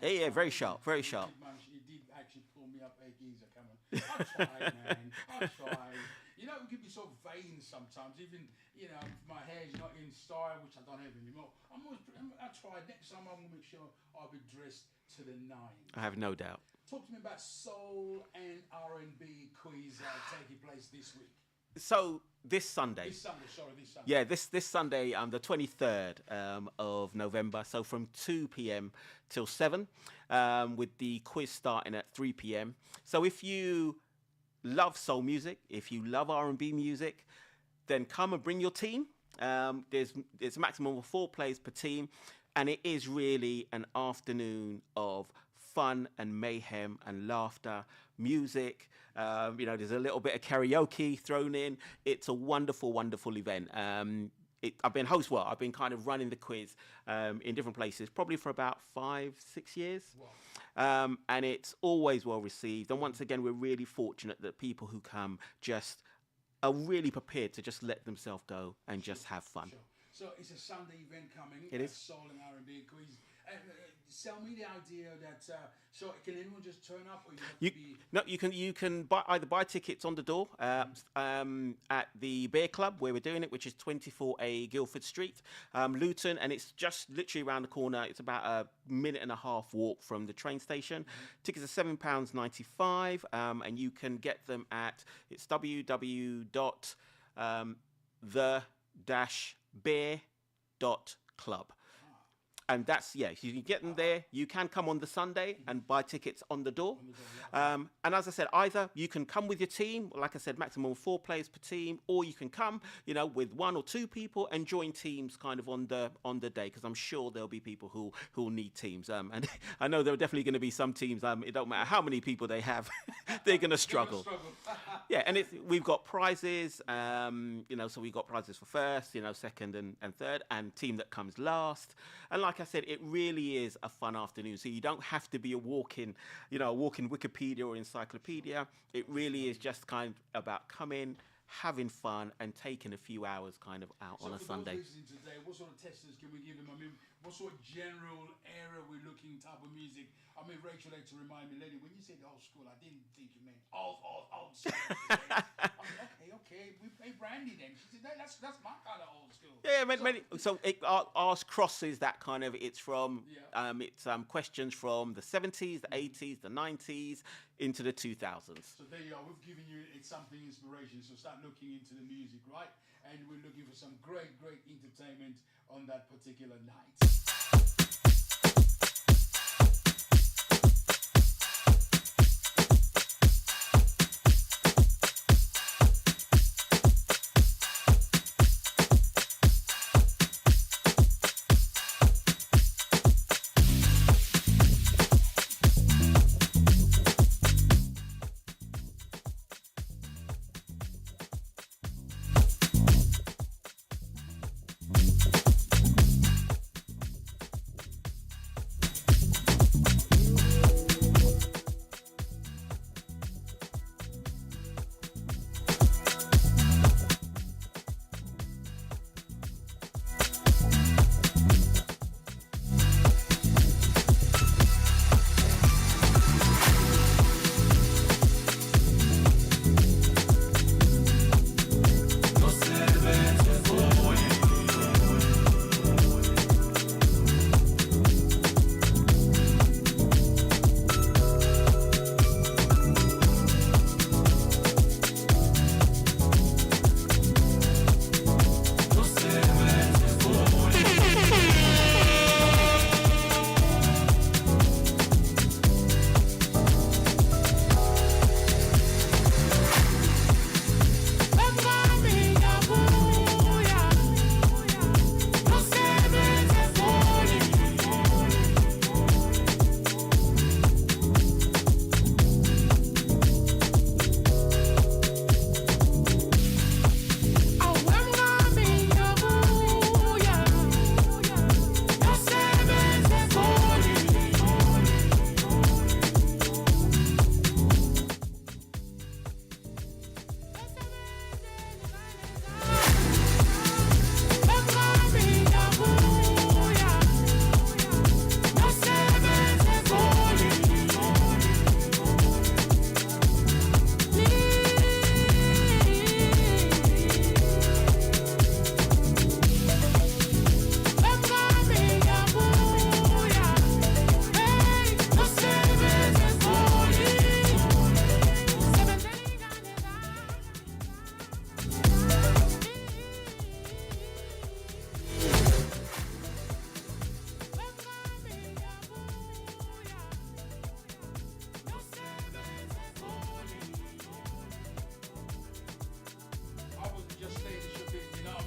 Yeah, very sharp, very sharp. He did actually pull me up. Hey, geezer, come on. I tried, man. I tried. You know, it can be so vain sometimes. Even, you know, if my hair's not in style, which I don't have anymore. I tried. Next time I'm going to make sure I'll be dressed to the nines. I have no doubt. Talk to me about soul and R&B quiz taking place this week. So this Sunday. This Sunday. Yeah, this Sunday, the 23rd of November. So from 2 p.m. till 7, with the quiz starting at 3 p.m. So if you love soul music, if you love R&B music, then come and bring your team. There's a maximum of 4 players per team, and it is really an afternoon of fun and mayhem and laughter, music. There's a little bit of karaoke thrown in. It's a wonderful, wonderful event. I've been kind of running the quiz in different places, probably for about 5-6 years. Wow. And it's always well received. And once again, we're really fortunate that people who come just are really prepared to just let themselves go and just have fun. Sure. So it's a Sunday event coming. It is. Soul and R&B quiz. Sell me the idea that so can anyone just turn up, or you have to be... No, you can either buy tickets on the door at the Beer Club where we're doing it, which is 24A Guildford Street, Luton, and it's just literally around the corner. It's about a minute and a half walk from the train station. Tickets are £7.95, and you can get them at www.the-beer.club. And that's, you can get them there. You can come on the Sunday and buy tickets on the door. And as I said, either you can come with your team, like I said, maximum of 4 players per team, or you can come, with 1 or 2 people and join teams kind of on the day, because I'm sure there'll be people who'll need teams. And I know there are definitely going to be some teams, it don't matter how many people they have, they're going to struggle. Yeah, and we've got prizes, so we've got prizes for first, second and third, and team that comes last. And like I said, it really is a fun afternoon. So you don't have to be a walking Wikipedia or encyclopedia. It really is just kind of about coming, having fun, and taking a few hours kind of out on a Sunday. So for those listening today, what sort of testers can we give them? I mean, what sort of general era we're looking type of music? I mean, Rachel likes to remind me, lady, when you said old school, I didn't think you meant old school. Okay, we play Brandy then. She said, that's my kind of old school. Yeah, so ours crosses that kind of, it's from, questions from the 70s, the 80s, the 90s, into the 2000s. So there you are, we've given you something inspiration, so start looking into the music, right? And we're looking for some great entertainment on that particular night.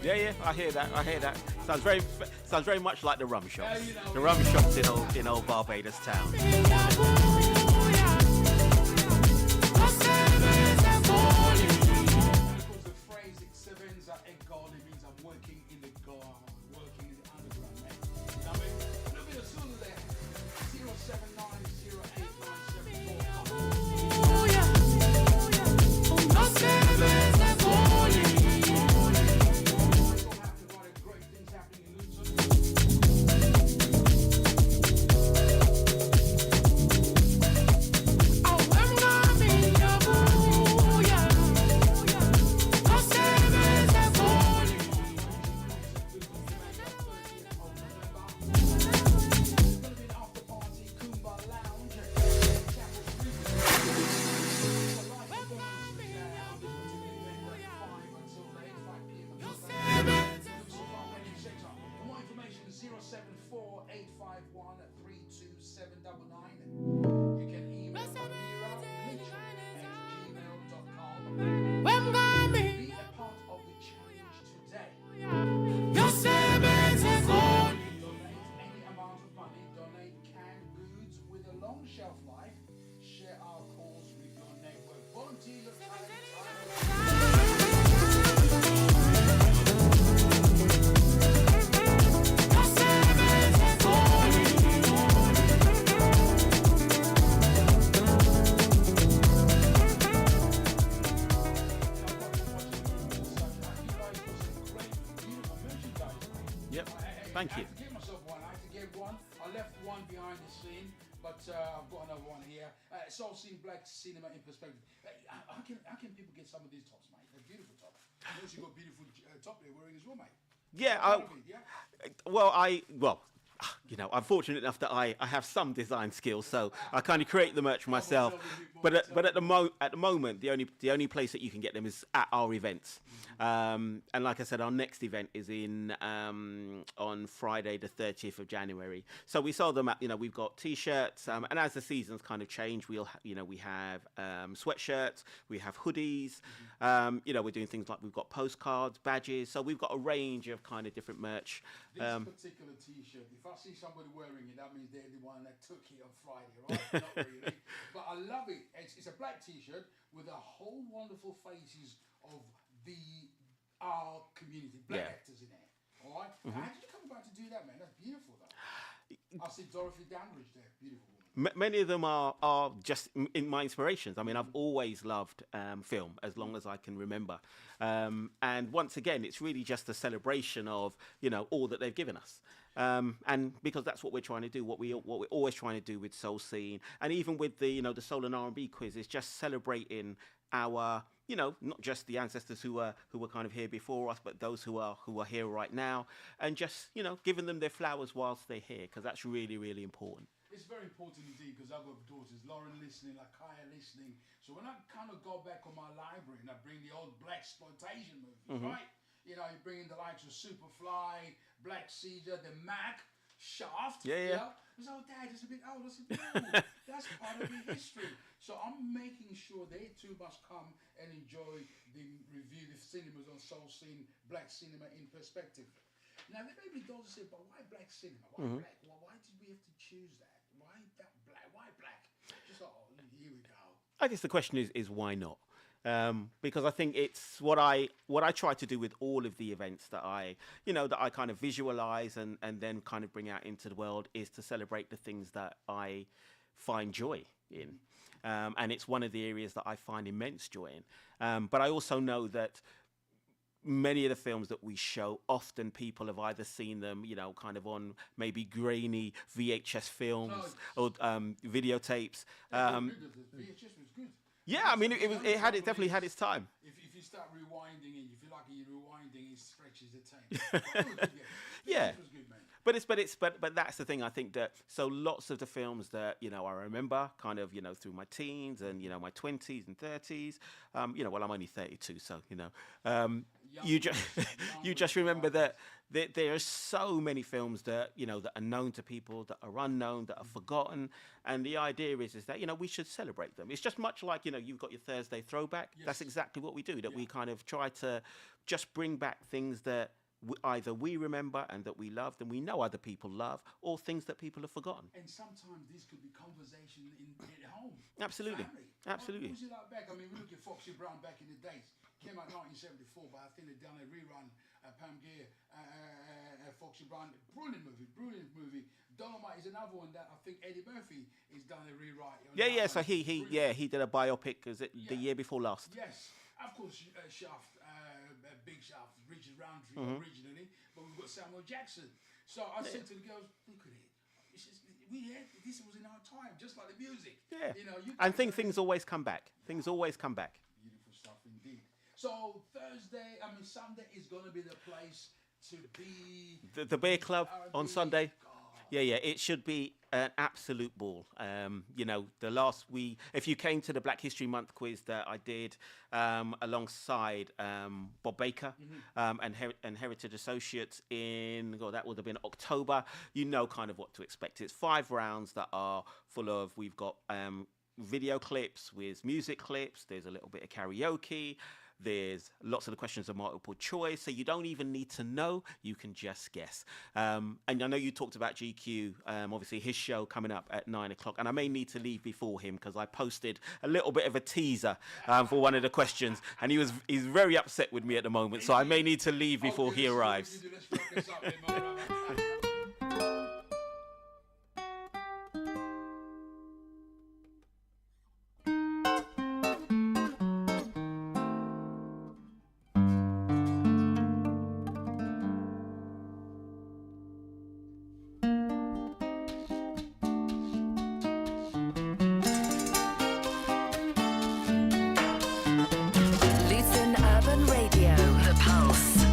Yeah, yeah, I hear that. I hear that. Sounds very much like the rum shops. you know, The rum shops in old Barbados town. because the phrase "Excevenza e Gol" it means I'm working in the working in the underground, man. You know what I mean? A little bit of Zulu there. 079089744. So happy about it. Great things happening in Luton. More information 074-851-32799. You can email amira@gmail.com. Be a part of the change today. Donate any amount of money. Donate canned goods with a long shelf life. Share our cause with your network. Volunteer your talent. Yep. Thank you. I had to get myself one. I had to get one. I left one behind the scene, but I've got another one here. It's all seen black cinema in perspective. How can people get some of these tops, mate? They're beautiful tops. You also got beautiful top they're wearing as well, mate. Yeah. You know, I'm fortunate enough that I have some design skills, so I kind of create the merch myself. But at the moment, the only place that you can get them is at our events. And like I said, our next event is on Friday, the 30th of January. So we sell them at, we've got T-shirts, and as the seasons kind of change, we have sweatshirts, we have hoodies. We're doing things like we've got postcards, badges. So we've got a range of kind of different merch. This particular T-shirt, if I see somebody wearing it, that means they're the one that took it on Friday, right? Not really. But I love it. It's a black T-shirt with a whole wonderful faces of our community, black actors in there. All right? How did you come about to do that, man? That's beautiful, though. I see Dorothy Dandridge there. Beautiful woman. Many of them are just in my inspirations. I mean, I've always loved film as long as I can remember. And once again, it's really just a celebration of, all that they've given us. And because that's what we're trying to do, what we're always trying to do with Soul Scene, and even with the Soul and R&B quiz, is just celebrating our, not just the ancestors who were kind of here before us, but those who are here right now, and just giving them their flowers whilst they're here, because that's really, really important. It's very important indeed, because I've got daughters, Lauren listening, Lakaya listening. So when I kind of go back on my library and I bring the old black exploitation movies, right? You bring in the likes of Superfly, Black Caesar, the Mac, Shaft. Yeah. It's oh, Dad, it's a bit old. I said, no, that's part of the history. So I'm making sure they too must come and enjoy the cinemas on Soul Scene, Black Cinema in Perspective. Now, there may be those who say, but why black cinema? Why black? Well, why did we have to choose that? Why that black? Why black? Just here we go. I guess the question is why not? Because I think it's what I try to do with all of the events that I kind of visualize and then kind of bring out into the world, is to celebrate the things that I find joy in. And it's one of the areas that I find immense joy in. But I also know that many of the films that we show, often people have either seen them, kind of on maybe grainy VHS films or videotapes. VHS was good. Yeah, I mean, it definitely had its time. If you start rewinding it, you feel like you're rewinding, it stretches the tape. Yeah. It was good, man. But that's the thing. I think that lots of the films that I remember kind of through my teens and my 20s and 30s. Well, I'm only 32, so you just you just remember that there are so many films that that are known to people, that are unknown, that are forgotten, and the idea is that we should celebrate them. It's just much like you've got your Thursday throwback. Yes. That's exactly what we do. That we kind of try to just bring back things that either we remember and that we loved and we know other people love, or things that people have forgotten. And sometimes this could be conversation at home. Absolutely. Family. Absolutely. What was it like back? I mean, we look at Foxy Brown back in the days. Came out 1974, but I think they've done a rerun. Pam Grier, Foxy Brown, brilliant movie. Dolomite is another one that I think Eddie Murphy has done a rewrite. Yeah. So he did a biopic. Was it the year before last? Yes, of course, Shaft, Big Shaft, Richard Roundtree originally, but we've got Samuel Jackson. So I said to the girls, look at it. This was in our time, just like the music. Yeah. And things always come back. Things always come back. Beautiful stuff indeed. So Sunday is going to be the place to be. The Beer Club on Sunday. Yeah, it should be an absolute ball. If you came to the Black History Month quiz that I did alongside Bob Baker and Heritage Associates that would have been October, kind of what to expect. It's 5 rounds that are full of, we've got video clips with music clips, there's a little bit of karaoke, there's lots of the questions are multiple choice, so you don't even need to know, you can just guess. And I know you talked about GQ, obviously his show coming up at 9 o'clock, and I may need to leave before him because I posted a little bit of a teaser for one of the questions, and he's very upset with me at the moment, so I may need to leave before he arrives. Luton Urban Radio, The Pulse.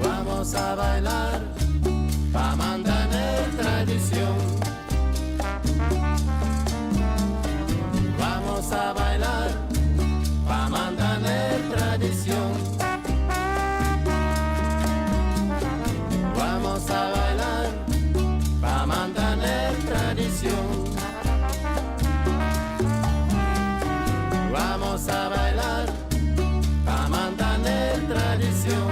Vamos a bailar pa' mantener tradición. Vamos a bailar pa' mantener tradición. Vamos a bailar pa' mantener tradición. Vamos a bailar pa' mantener tradición.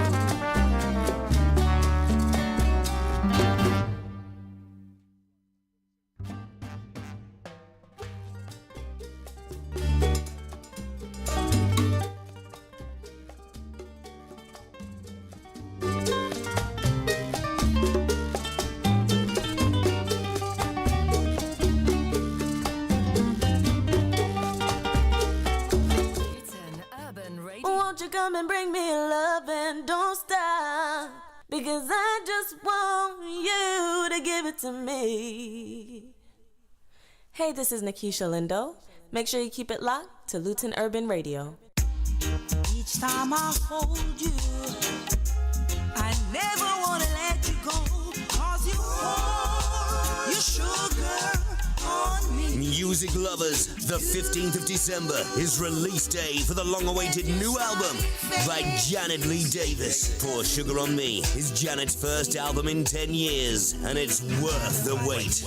Luton Urban Radio. Won't you come and bring me love and don't stop? Because I just want you to give it to me. Hey, this is Nikisha Lindo. Make sure you keep it locked to Luton Urban Radio. Each time I hold you, I never wanna let you go, 'cause you pour your sugar on me. Music lovers, the 15th of December is release day for the long-awaited new album by Janet Lee Davis. Pour Sugar on Me is Janet's first album in 10 years, and it's worth the wait.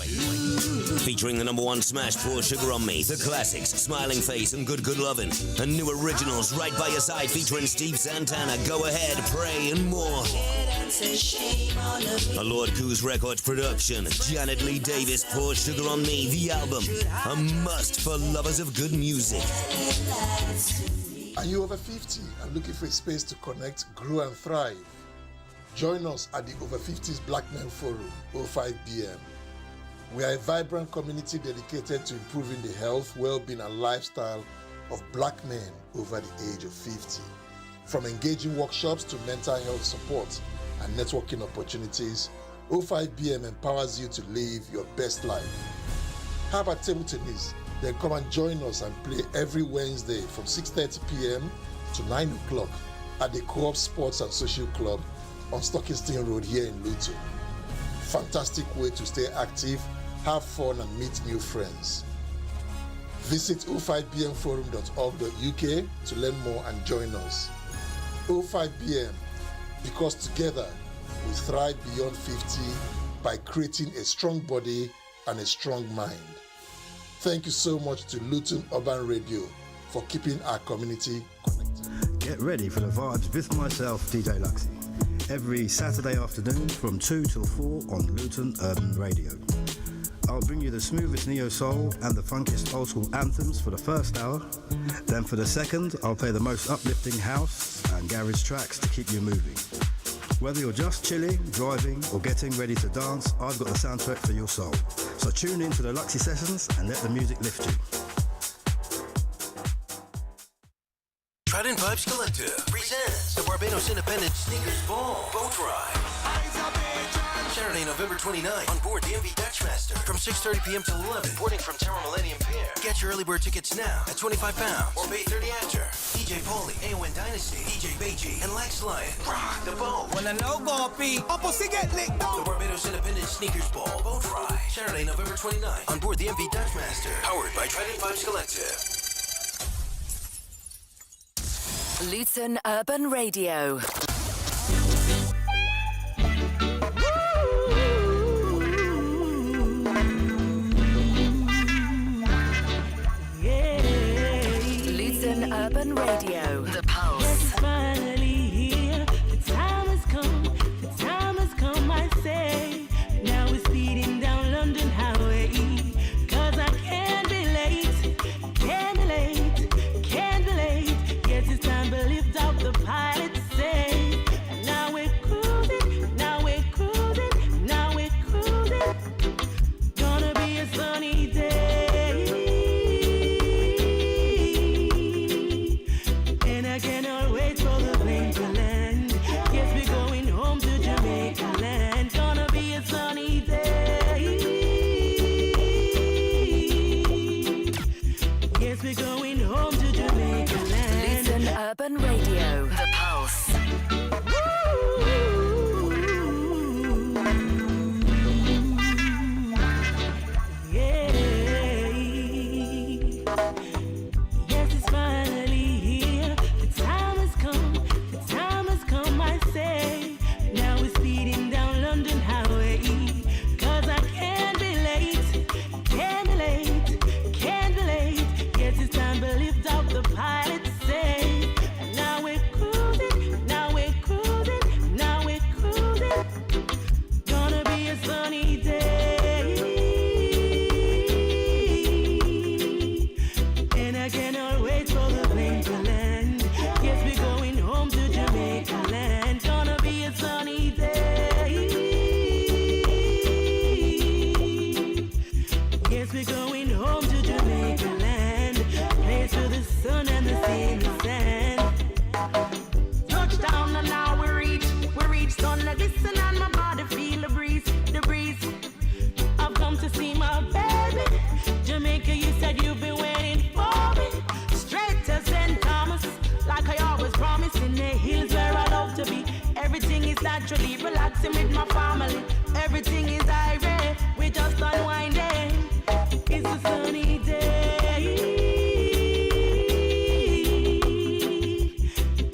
Featuring the #1 smash, Pour Sugar on Me, the classics, Smiling Face and Good Good Lovin', and new originals Right By Your Side featuring Steve Santana, Go Ahead, Pray, and more. A Lord Coos Records production, Janet Lee Davis, Pour Sugar on Me, the album, a must for lovers of good music. Are you over 50 and looking for a space to connect, grow and thrive? Join us at the Over 50s Black Men Forum, 05BM. We are a vibrant community dedicated to improving the health, well-being and lifestyle of black men over the age of 50. From engaging workshops to mental health support and networking opportunities, 05BM empowers you to live your best life. How about table tennis? Then come and join us and play every Wednesday from 6:30 p.m. to 9 o'clock at the Co-op Sports and Social Club on Stockington Road here in Luton. Fantastic way to stay active, have fun and meet new friends. Visit 05bmforum.org.uk to learn more and join us. 05BM, because together we thrive beyond 50 by creating a strong body and a strong mind. Thank you so much to Luton Urban Radio for keeping our community connected. Get ready for the vibes with myself, DJ Luxy, every Saturday afternoon from 2 till 4 on Luton Urban Radio. I'll bring you the smoothest neo-soul and the funkiest old-school anthems for the first hour. Then for the second, I'll play the most uplifting house and garage tracks to keep you moving. Whether you're just chilling, driving or getting ready to dance, I've got the soundtrack for your soul. So tune in to the Luxy sessions and let the music lift you. Trident Vibes Collective presents the Barbados Independent Sneakers Ball Boat Ride. Saturday, November 29th on board the MV Dutchmaster from 6:30 p.m. to 11. Boarding from Terra Millennium Pier. Get your early bird tickets now at £25 or pay 30 after. DJ Paulie, AON Dynasty, DJ Beiji, and Lex Lion. Rock the boat. When I know go be, opposite get licked The Barbados Independent Sneakers Ball Boat Ride. Saturday, November 29th on board the MV Dutchmaster. Powered by Trident Vibes Collective. Luton Urban Radio. Luton Urban Radio. The Pulse. It's finally here. The time has come. The time has come, I say. Now we're speeding down London Highway. 'Cause I can't be late. Can't be late. Can't be late. Yes, it's time to lift up the pilot say. Now we're cruising. Now we're cruising. Now we're cruising. Gonna be a sunny day. And I cannot wait for the plane to land. Yes, we're going home to Jamaica land. Gonna be a sunny day. Yes, we're going home to Jamaica land. Luton Urban Radio. The Pulse. Yeah. Yes, it's finally here. The time has come. The time has come, I say. Now we're speeding down London Highway. 'Cause I can't be late. Can't be late. Can't be late. Yes, it's time to lift up the pilot say. Now we're cruising. Now we're cruising. Now we're cruising. Gonna be a sunny day. And I cannot wait for the plane to land. Yes, we're going home to Jamaica land. Gonna be a sunny day. Yes, we're going home to Jamaica land. Place where the sun and the sea and the sand. Touchdown and now we reach sun like listen and my body feel the breeze, the breeze. I've come to see my baby. Jamaica, you said you've been waiting for me. Straight to St. Thomas, like I always promised. In the hills where I love to be. Everything is naturally relaxing with my family. Everything is irate, we just unwinding. It's a sunny day.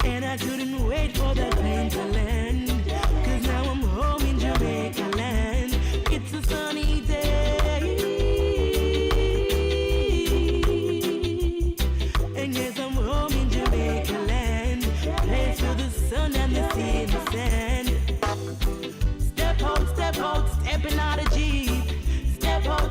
And I couldn't wait for the plane to land. 'Cause now I'm home in Jamaica land. It's a sunny day. And yes, I'm home in Jamaica land. Place for the sun and the sea and the sand. Step out, stepping out of Jeep. Step out,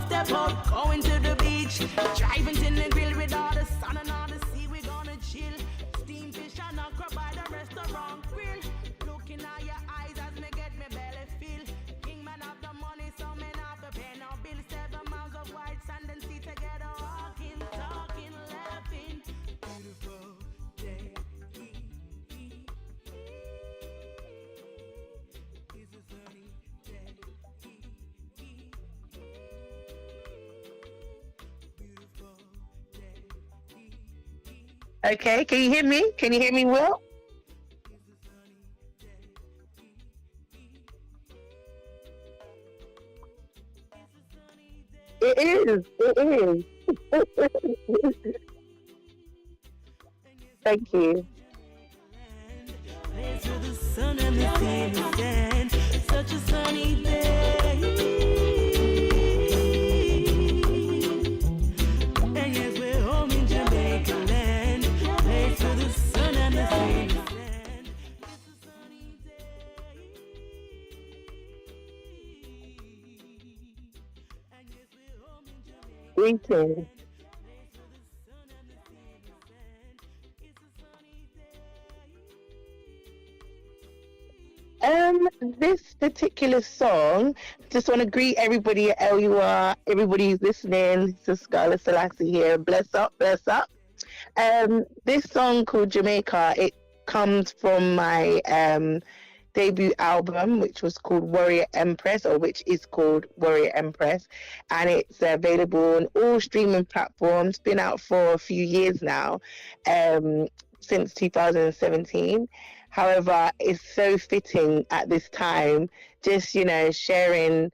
Okay, can you hear me? Can you hear me, Will? It is. It is. Thank you. Such a sunny day. And yes, we're home in Jamaica land. Place to the sun and the sea. It's a sunny day. And yes, we're home in Jamaica. Greetings. This particular song, just want to greet everybody at LUR, everybody who's listening. This is Scarlett Selassie here. Bless up, bless up. This song called Jamaica, it comes from my debut album, which was called Warrior Empress, or which is called Warrior Empress, and it's available on all streaming platforms. Been out for a few years now, since 2017. However, it's so fitting at this time, just sharing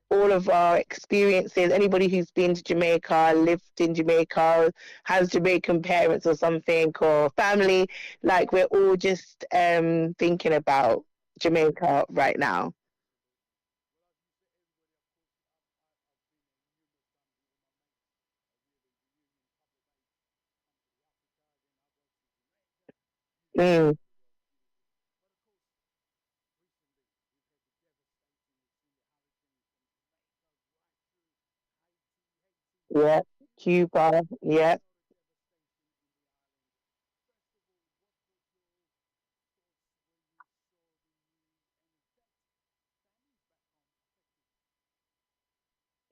all of our experiences. Anybody who's been to Jamaica, lived in Jamaica, has Jamaican parents or something, or family, like we're all just thinking about Jamaica right now. Mm, yeah, Cuba, yeah.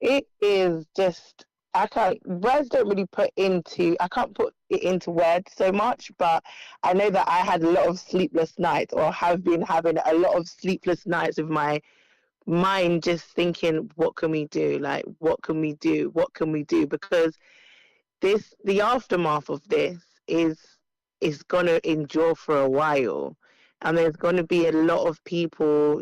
It is just I can't words don't really put into I can't put it into words so much, but I know that I had a lot of sleepless nights or have been having a lot of sleepless nights with my mind just thinking, what can we do? Like, what can we do? What can we do? Because the aftermath of this is gonna endure for a while, and there's gonna be a lot of people,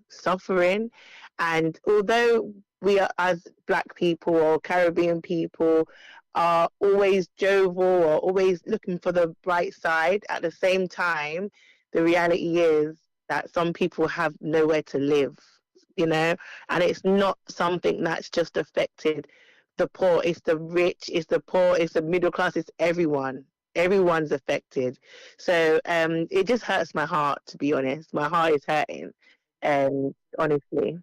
suffering. And although we are, as Black people or Caribbean people, are always jovial or always looking for the bright side, at the same time, the reality is that some people have nowhere to live, and it's not something that's just affected the poor, it's the rich, it's the poor, it's the middle class, it's everyone. Everyone's affected. So it just hurts my heart, to be honest. My heart is hurting, honestly.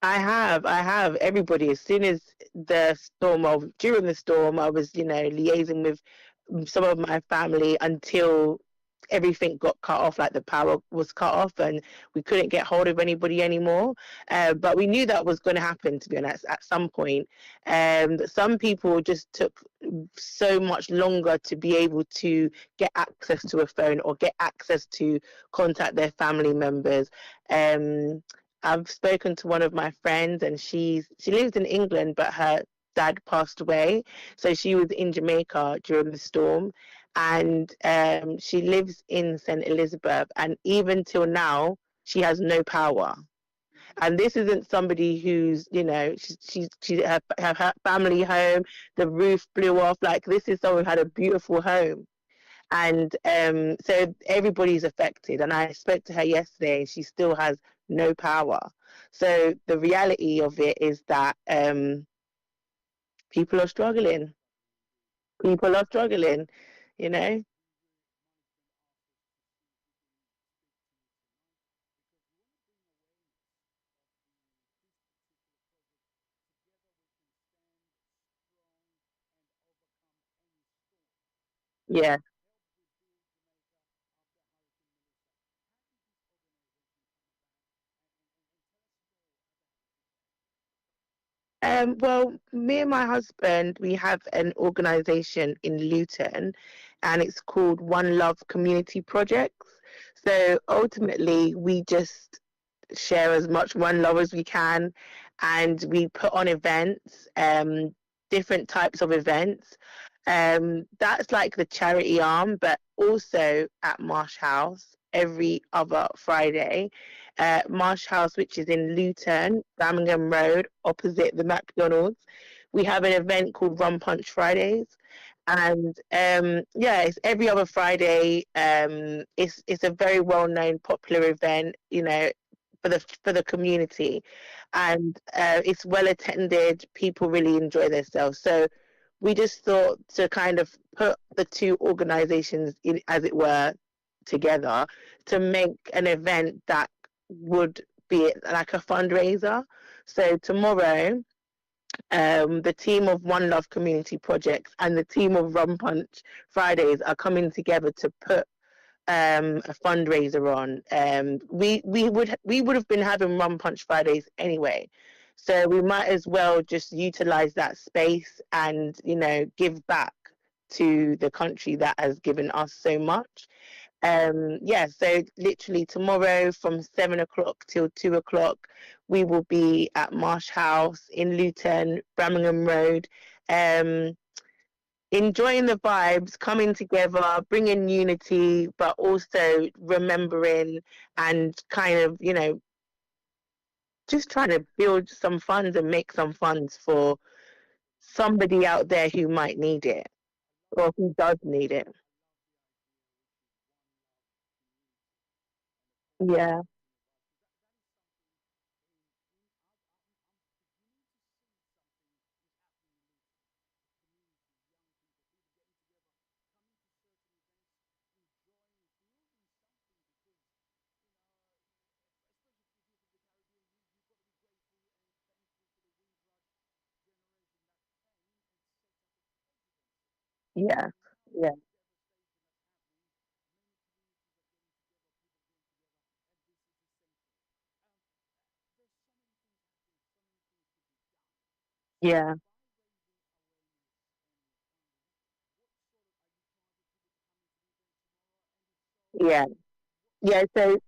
I have. Everybody. As soon as during the storm, I was, liaising with some of my family until everything got cut off, like the power was cut off and we couldn't get hold of anybody anymore. But we knew that was going to happen, to be honest, at some point. Some people just took so much longer to be able to get access to a phone or get access to contact their family members. Um, I've spoken to one of my friends, and she lives in England, but her dad passed away, so she was in Jamaica during the storm, and she lives in St. Elizabeth, and even till now, she has no power. And this isn't somebody who's, she her family home, the roof blew off. Like, this is someone who had a beautiful home, and so everybody's affected. And I spoke to her yesterday, and she still has no power. So the reality of it is that people are struggling. People are struggling, you know. Yeah. Well, me and my husband, we have an organization in Luton, and it's called One Love Community Projects. So ultimately, we just share as much one love as we can, and we put on events, different types of events. That's like the charity arm, but also at Marsh House every other Friday. Marsh House, which is in Luton, Birmingham Road, opposite the McDonald's. We have an event called Rum Punch Fridays, and yeah, it's every other Friday. It's a very well known, popular event, you know, for the community, and it's well attended. People really enjoy themselves. So we just thought to kind of put the two organizations in, as it were, together to make an event that would be like a fundraiser. So tomorrow, the team of One Love Community Projects and the team of Rum Punch Fridays are coming together to put a fundraiser on. We would have been having Rum Punch Fridays anyway, so we might as well just utilize that space and, you know, give back to the country that has given us so much. Yeah, so literally tomorrow from 7 o'clock till 2 o'clock, we will be at Marsh House in Luton, Birmingham Road. Enjoying the vibes, coming together, bringing unity, but also remembering and kind of, you know, just trying to build some funds and make some funds for somebody out there who might need it or who does need it. Yeah, yeah, yeah, yeah, yeah, yeah. So,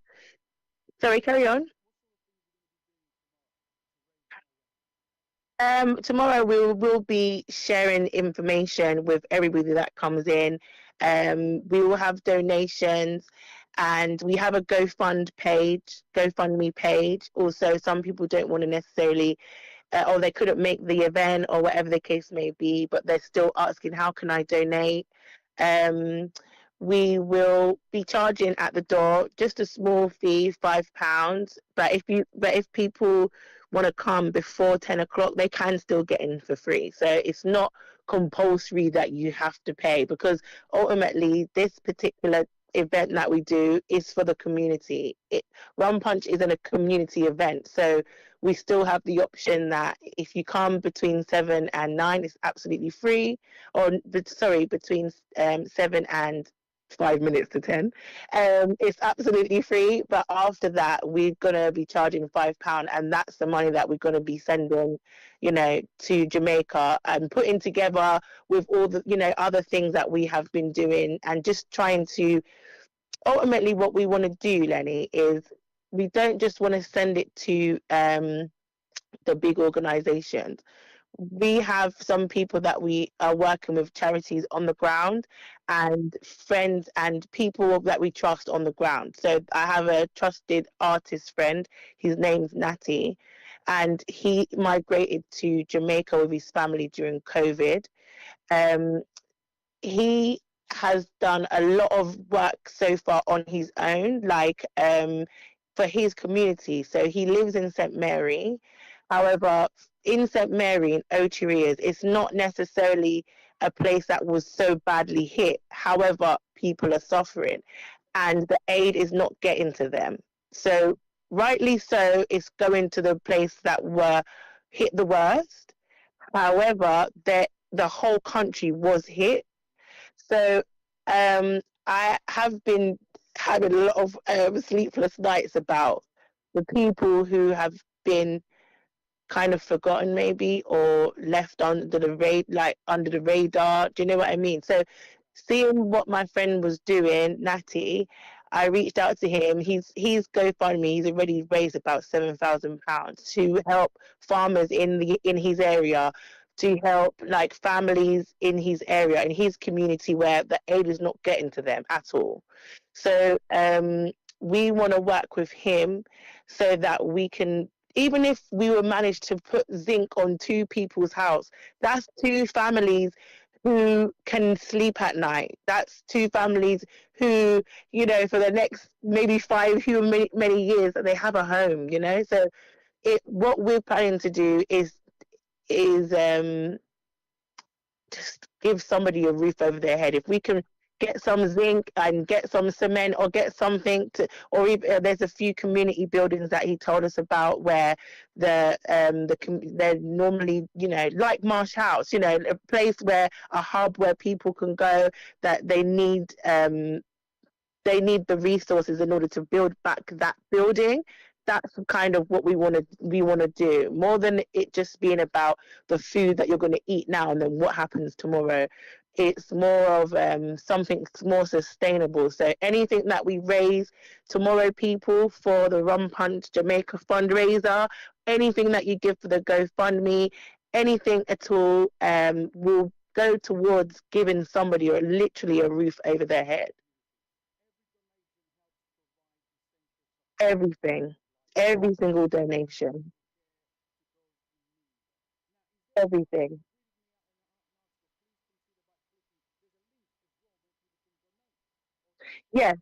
sorry, carry on. Tomorrow we will be sharing information with everybody that comes in. We will have donations, and we have a GoFundMe page. Also, some people don't want to necessarily, or they couldn't make the event, or whatever the case may be, but they're still asking, how can I donate? Um, we will be charging at the door just a small fee, £5. But if people want to come before 10 o'clock, they can still get in for free. So it's not compulsory that you have to pay, because ultimately this particular event that we do is for the community. Rum Punch isn't a community event, so we still have the option that if you come between 7 and 9, it's absolutely free. Or sorry, between 7 and 5 minutes to 10, it's absolutely free. But after that, we're gonna be charging £5, and that's the money that we're gonna be sending, you know, to Jamaica and putting together with all the, you know, other things that we have been doing, and just trying to, ultimately what we want to do, Lenny, is we don't just want to send it to the big organizations. We have some people that we are working with, charities on the ground, and friends and people that we trust on the ground. So I have a trusted artist friend. His name's Natty, and he migrated to Jamaica with his family during COVID. Um, he has done a lot of work so far on his own, like for his community. So he lives in St. Mary. However, in St. Mary in Ocherias, it's not necessarily a place that was so badly hit. However, people are suffering, and the aid is not getting to them. So rightly so, it's going to the place that were hit the worst. However, the whole country was hit. So I have been having a lot of sleepless nights about the people who have been kind of forgotten, maybe, or left under the under the radar. Do you know what I mean? So seeing what my friend was doing, Natty, I reached out to him. He's GoFundMe. He's already raised about £7,000 to help farmers in his area, to help like families in his area, in his community where the aid is not getting to them at all. So we want to work with him so that we can, even if we were managed to put zinc on 2 people's house, that's 2 families who can sleep at night. That's 2 families who, you know, for the next maybe 5 many years, they have a home, you know. So what we're planning to do is just give somebody a roof over their head. If we can get some zinc and get some cement or get something to, or even, there's a few community buildings that he told us about where they're normally, you know, like Marsh House, you know, a place where a hub where people can go, that they need the resources in order to build back that building. That's kind of what we want to do, more than it just being about the food that you're going to eat now and then what happens tomorrow. It's more of something more sustainable. So anything that we raise tomorrow, people, for the Rum Punch Jamaica fundraiser, anything that you give for the GoFundMe, anything at all, will go towards giving somebody or literally a roof over their head. Everything. Every single donation, everything. Yes,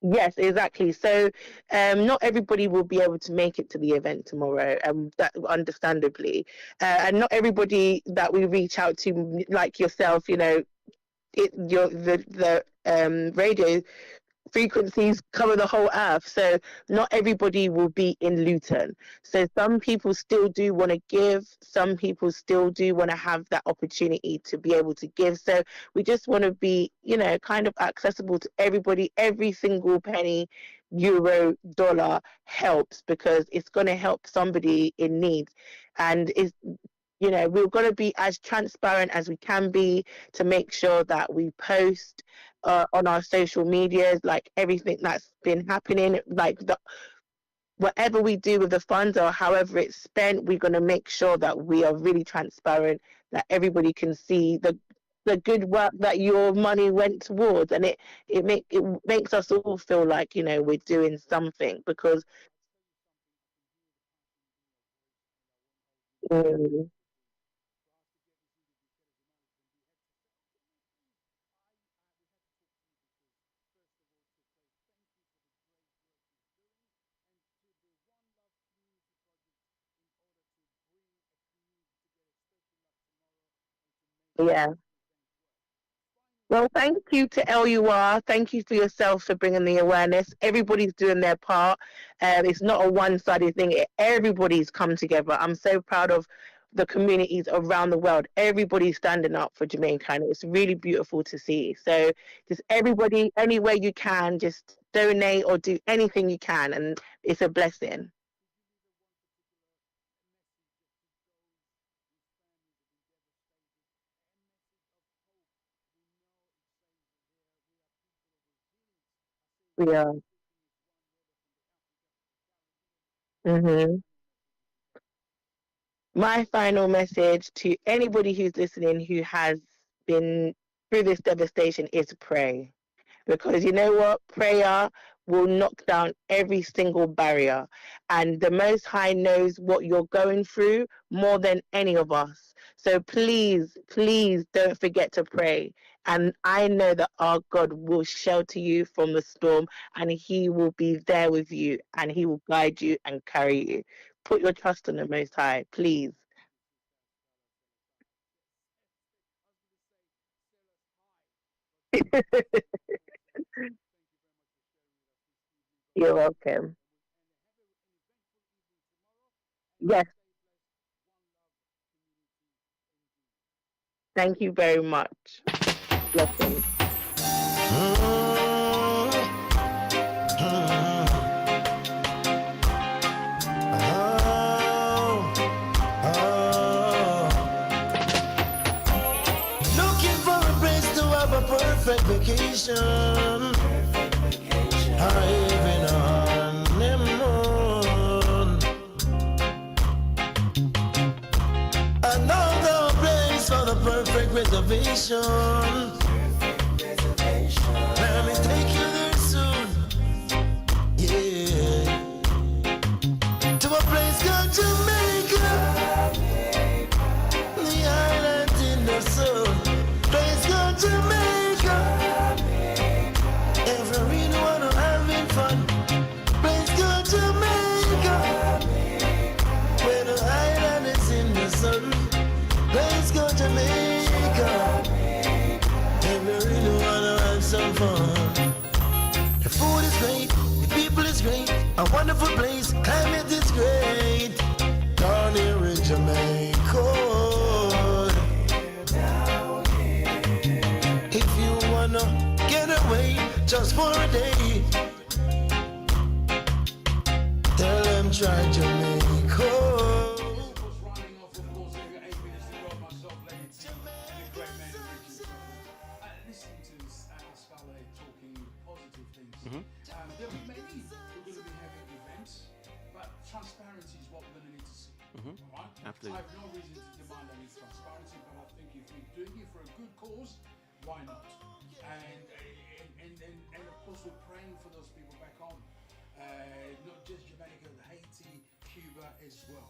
yes, exactly. So, not everybody will be able to make it to the event tomorrow, that understandably, and not everybody that we reach out to, like yourself, you know, the radio frequencies cover the whole earth, so not everybody will be in Luton. So some people still do want to give, some people still do want to have that opportunity to be able to give. So we just want to be, you know, kind of accessible to everybody. Every single penny, euro, dollar helps, because it's going to help somebody in need. And it's, you know, we're going to be as transparent as we can be to make sure that we post on our social medias, like everything that's been happening, like whatever we do with the funds or however it's spent, we're going to make sure that we are really transparent, that everybody can see the good work that your money went towards, and it makes us all feel like, you know, we're doing something, because mm, yeah. Well, thank you to LUR. Thank you for yourself for bringing the awareness. Everybody's doing their part. It's not a one-sided thing. Everybody's come together. I'm so proud of the communities around the world. Everybody's standing up for Jamaica, and it's really beautiful to see. So just everybody, anywhere you can, just donate or do anything you can, and it's a blessing. Yeah. hmm My final message to anybody who's listening who has been through this devastation is pray. Because you know what? Prayer will knock down every single barrier. And the Most High knows what you're going through more than any of us. So please, please don't forget to pray. And I know that our God will shelter you from the storm, and He will be there with you, and He will guide you and carry you. Put your trust in the Most High, please. You're welcome. Yes, thank you very much. Blessings. Looking for a place to have a perfect vacation. perfect reservation. Let me take you there soon. Yeah. To a place called Jamaica. The island in the sun. Place called Jamaica. If you really wanna having fun. Place called Jamaica. Where the island is in the sun. Let's go Jamaica. If you really wanna have some fun. The food is great, the people is great, a wonderful place, climate is great. Down here in Jamaica. If you wanna get away just for a day, tell them try Jamaica. There will be many who are going to be having events, but transparency is what we're going to need to see. Right? Absolutely. I have no reason to demand any transparency, but I think if we're doing it for a good cause, why not? And of course we're praying for those people back home, not just Jamaica, Haiti, Cuba as well.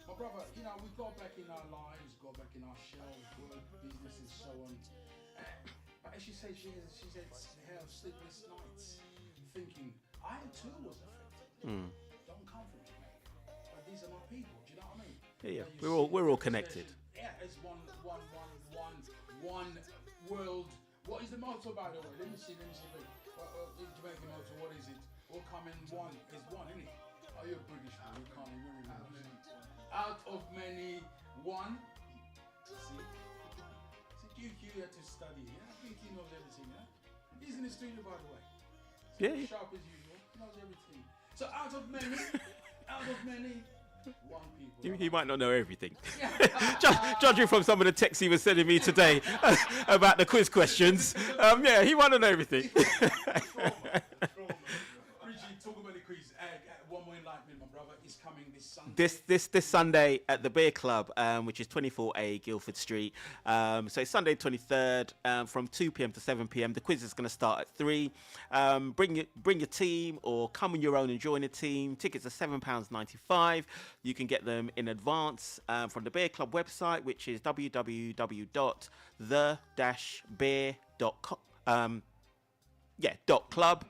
My brother, you know, we go back in our lives, go back in our shells, work, business, and so on. But as she said, she said they have sleepless nights, thinking, I too was affected. Don't come from Jamaica, but these are my people. Do you know what I mean? Yeah. We're all connected. Yeah, it's one world. What is the motto, by the way? Let me see. Jamaican motto, what is it? All come in one. It's one, isn't it? Oh, you're British, man. You can't even remember. Out of many, one. See? You had to study. Yeah? I think he knows everything. Yeah? He's in the studio, by the way. So Yeah. sharp as usual. He knows everything. So out of many, one people. He might not know everything. Judging from some of the texts he was sending me today about the quiz questions, yeah, he might not know everything. Richie, talk about the quiz. One more enlightenment, my brother, is coming this Sunday. This Sunday at the Beer Club, which is 24A Guildford Street. So it's Sunday 23rd from 2 p.m. to 7 p.m. The quiz is going to start at 3. Bring your team or come on your own and join a team. Tickets are £7.95. You can get them in advance from the Beer Club website, which is www.the-beer.com. .club.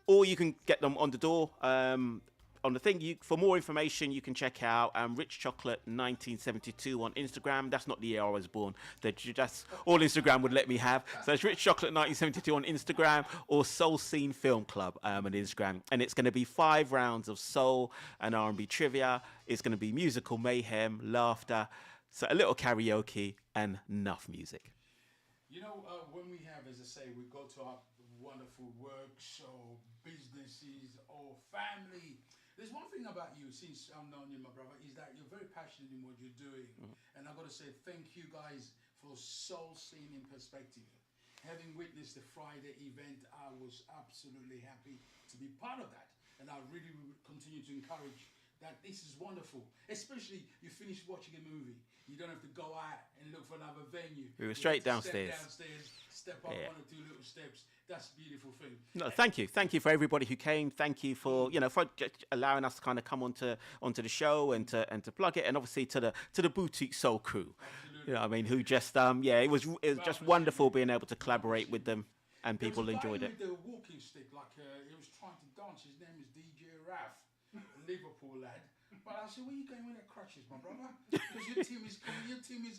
Or you can get them on the door. On the thing, for more information, you can check out Rich Chocolate 1972 on Instagram. That's not the year I was born. That's all Instagram would let me have. So it's Rich Chocolate 1972 on Instagram, or Soul Scene Film Club on Instagram. And it's going to be 5 rounds of soul and R&B trivia. It's going to be musical mayhem, laughter, so a little karaoke, and enough music. You know, when we have, as I say, we go to our wonderful works or businesses or family. There's one thing about you, since I've known you, my brother, is that you're very passionate in what you're doing. And I've got to say thank you guys for Soul Scene in Perspective. Having witnessed the Friday event, I was absolutely happy to be part of that. And I really will continue to encourage that. This is wonderful. Especially you finish watching a movie. You don't have to go out and look for another venue. We were straight downstairs. Step up 1 or 2 little steps. That's a beautiful thing. No, thank you for everybody who came. Thank you for for allowing us to kind of come onto the show and to plug it, and obviously to the Boutique Soul crew. Absolutely. You know what I mean? Who just it was just wonderful being able to collaborate with them, and people enjoyed it. With the walking stick, like he was trying to dance. His name is DJ Raf, a Liverpool lad. But I said, where are you going with the crutches, my brother? Because your team is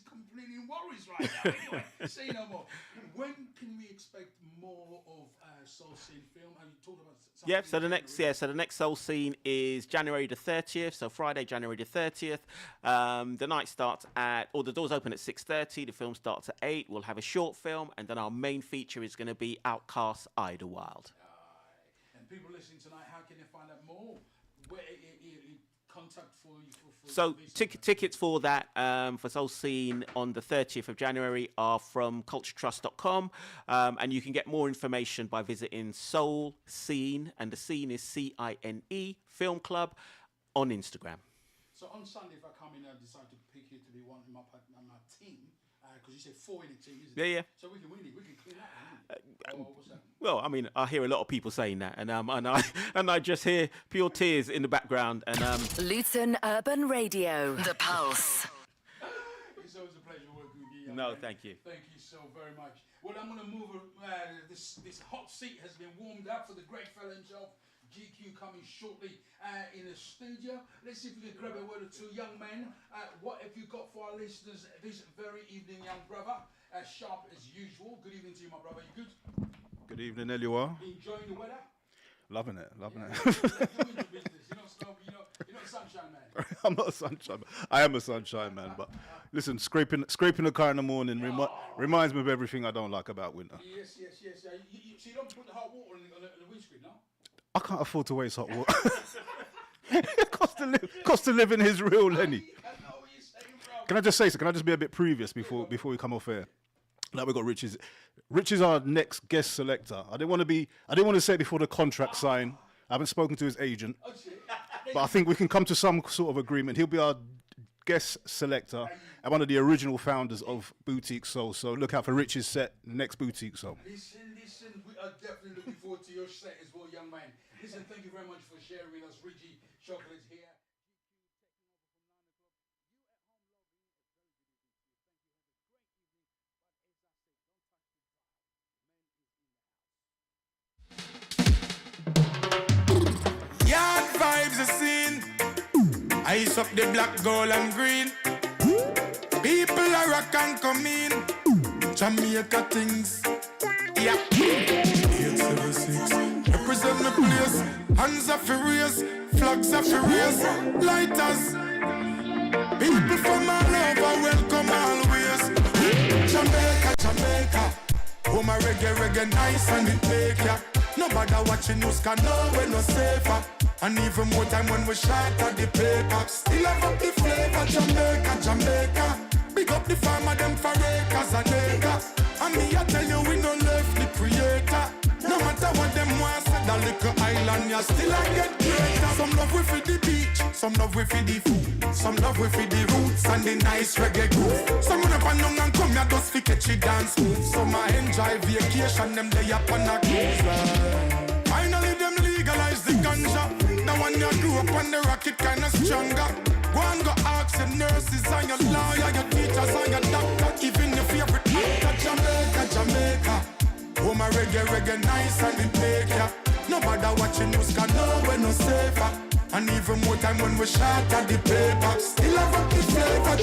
completely in worries right now. Anyway, say no more. When can we expect more of Soul Scene film? Have you talked about something? Yep. So the next Soul Scene is January the 30th. So Friday, January the 30th. The night starts the doors open at 6:30. The film starts at 8. We'll have a short film, and then our main feature is going to be Outkast's Idlewild. And people listening tonight, how can they find out more? Where contact for you? So tickets for that for Soul Scene on the 30th of January are from culturetrust.com, and you can get more information by visiting Soul Scene, and the scene is CINE Film Club on Instagram. So So on Sunday, if I come in and decide to pick you to be one of my team, because you said 4 in the team, isn't it? Yeah. So we can win it. We can clean that. What's that? Well, I mean, I hear a lot of people saying that, and I just hear pure tears in the background. And Luton Urban Radio, The Pulse. It's always a pleasure working with you. No, thank you. Thank you so very much. Well, I'm going to move. This hot seat has been warmed up for the great fella himself. GQ coming shortly in the studio. Let's see if we can grab a word or two. Young men, what have you got for our listeners this very evening, young brother? As sharp as usual. Good evening to you, my brother. You good? Good evening, Elua. Enjoying the weather? Loving it. You're not a sunshine man. I'm not a sunshine man. I am a sunshine man, but listen, scraping the car in the morning reminds me of everything I don't like about winter. Yes. So you don't put the hot water on the windscreen, no? I can't afford to waste hot water. Cost of living is real, Lenny. Can I just say so? Can I just be a bit previous before we come off air? Like we got Rich is our next guest selector. I didn't want to say it before the contract sign. I haven't spoken to his agent, but I think we can come to some sort of agreement. He'll be our guest selector and one of the original founders of Boutique Soul. So look out for Rich's set next Boutique Soul. Listen, we are definitely looking forward to your set as well, young man. Listen, thank you very much for sharing with us, Richie Chocolate here. Yard vibes are seen. Ice up the black, gold and green. People are rock and come in. Jamaica things. Yeah. 876. Represent my place. Hands are furious. Flags are furious. Lighters. People from all over welcome always. Jamaica. Oh my reggae nice and it make ya. Nobody watching news can know we're no safer. And even more time when we shot at the paper. Still have up the flavor, Jamaica. Big up the farmer, them for acres and acres. And me I tell you we no left the creator. No matter what them want, say the little island, you still I get greater. Some love we for the beach, some love we for the food, some love we for the roots and the nice reggae groove. Some run up and down and come here just for catchy dance moves. Some I enjoy vacation, them lay up on a cruise. Finally them legalize the ganja. Now when you grew up on the rocket kinda stronger. Go and go ask your nurses and your lawyer, your teachers and your doctor, even your favorite actor. Jamaica. Oh my reggae nice and it make ya. Nobody watching news can know we're no safer. And even more time when we shot at the paper. Still have up the flavor,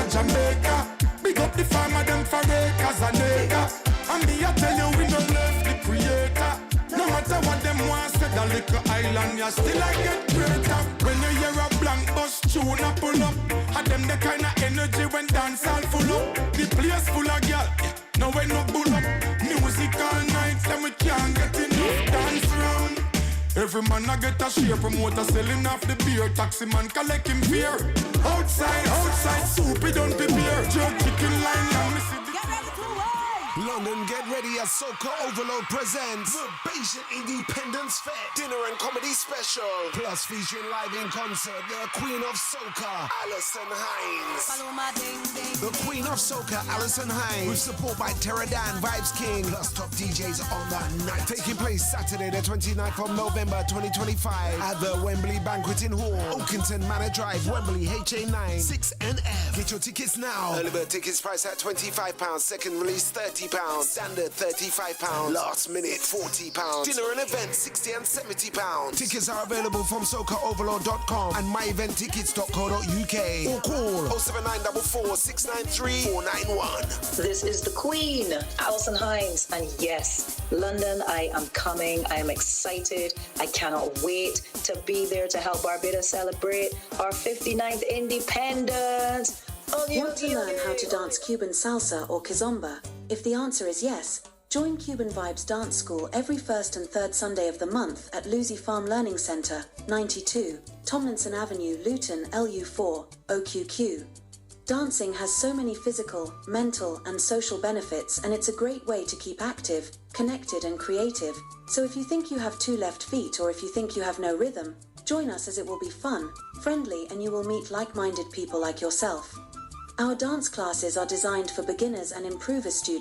Jamaica. Big up the farmer, them for acres and acres. And me I tell you we don't left the creator. No matter what them want, say the little island, you still I get greater. When you hear a blank bus tune a pull up, and them the kind of energy when dance all full up. The place full of girl, no way no bull up. Music all night, then we can't get enough dance round. Every man I get a share, promoter selling off the beer. Taxi man collect him fear. Outside, soup we don't prepare. Jerk chicken line, now me see the London, get ready as Soca Overload presents the Bayesian Independence Fest Dinner and Comedy Special. Plus featuring live in concert the Queen of Soca, Alison Hines. Follow my ding ding. The Queen of Soca, Alison Hines, with support by Terradan, Vibes King, plus top DJs on the night. Taking place Saturday the 29th of November 2025 at the Wembley Banqueting Hall, Oakington Manor Drive, Wembley, HA9 6NF. Get your tickets now. Early bird tickets priced at £25, second release £30, standard £35, last minute £40. Dinner and event £60 and £70. Tickets are available from socaoverload.com and myeventtickets.co.uk or call 07944 693 491. This is the Queen, Alison Hines, and yes, London, I am coming. I am excited. I cannot wait to be there to help Barbados celebrate our 59th independence. Want to learn how to dance Cuban salsa or kizomba? If the answer is yes, join Cuban Vibes Dance School every first and third Sunday of the month at Lucy Farm Learning Centre, 92, Tomlinson Avenue, Luton, LU4, OQQ. Dancing has so many physical, mental, and social benefits, and it's a great way to keep active, connected, and creative. So if you think you have two left feet, or if you think you have no rhythm, join us as it will be fun, friendly, and you will meet like-minded people like yourself. Our dance classes are designed for beginners and improver students.